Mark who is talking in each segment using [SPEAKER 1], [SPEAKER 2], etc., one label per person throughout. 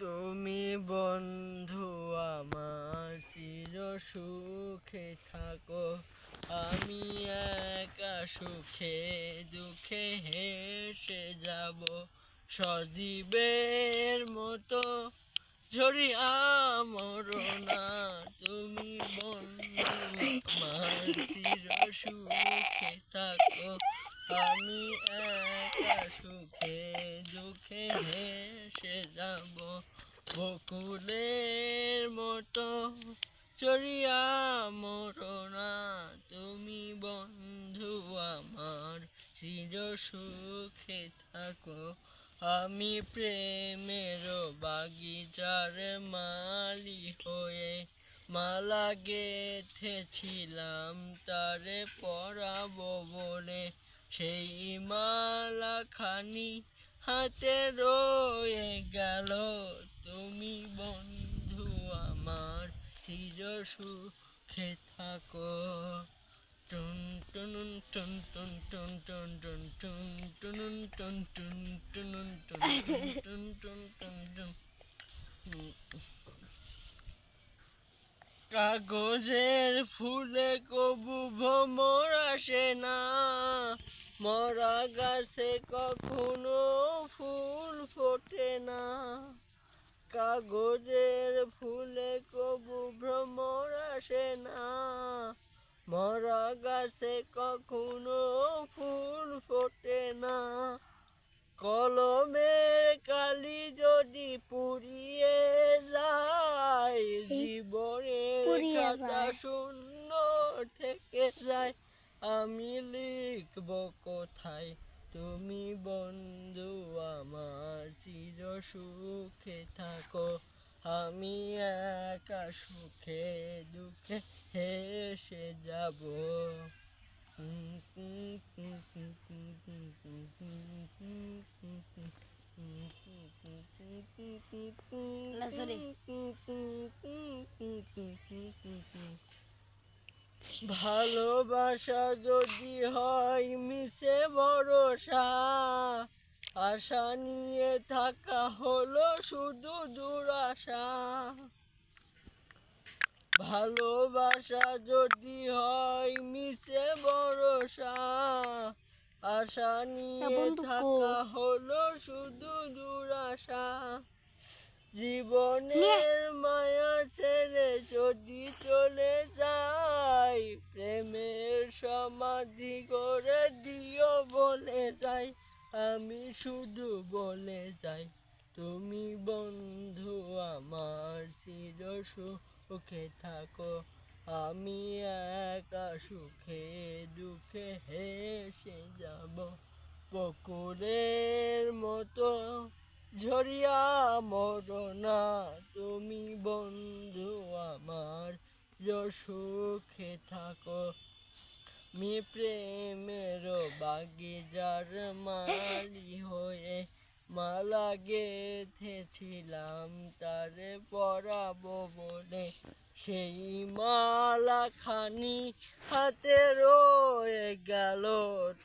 [SPEAKER 1] তুমি বন্ধু আমার চির সুখে থাকো, আমি একা সুখে দুঃখে হেসে যাব। সজীবের মতো ঝরিয়া মরনা, তুমি বন্ধু আমার চির সুখে থাকো, আমি একা সুখে দুঃখে হেসে যাব। বকুলের মতো চড়িয়া মরনা, তুমি বন্ধু আমার চির সুখে থাকো, আমি প্রেমের বাগিচার মালি হয়ে মালা গেথেছিলাম তারে পরাবো বলে। সেই মালা খানি হাতে রয়ে গেল, তুমি বন্ধু আমার চির সুখে থাকো। টুন টুন টুন টুন টুন টুন টুন টুন টুন টুন টুন টুন টুন টুন টুন টুন। কাগজের ফুলে কবু ভ্রমর আসে না, মরা গাছে কখনো ফুল ফোটে না। কাগজের ফুলে কবু ভ্রমর আসে না, মরা গাছে কখনো ফুল ফোটে না। কলমের কালি যদি পুড়িয়ে যায়, জীবনের খাতা শূন্য থেকে যায়। আমি লিখব কোথায়, তুমি বন্ধু আমার চির সুখে থাকো, আমি একা সুখে দুঃখে হেসে যাব। ভালোবাসা যদি হয় মিছে ভরসা, আশা নিয়ে থাকা হলো শুধু দুরাশা। ভালোবাসা যদি হয় মিছে ভরসা, আশা নিয়ে থাকা হলো শুধু দুরাশা। জীবনের মায়া ছেড়ে যদি চলে যাই, প্রেমের সমাধি করে দিও বলে যাই। আমি শুধু বলে যাই, তুমি বন্ধু আমার চির সুখে থাকো, আমি একা সুখে দুঃখে হেসে যাব। বকুলের মতো ঝরিয়া মরনা, তুমি বন্ধু আমার সুখে থাকো, আমি প্রেমের বাগিচার মালি হয়ে মালা গেথেছিলাম তারে পরাবো বলে। সেই মালা খানি হাতে রয়ে গেল,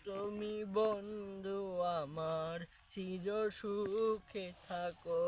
[SPEAKER 1] তুমি বন্ধু আমার চির সুখে থাকো।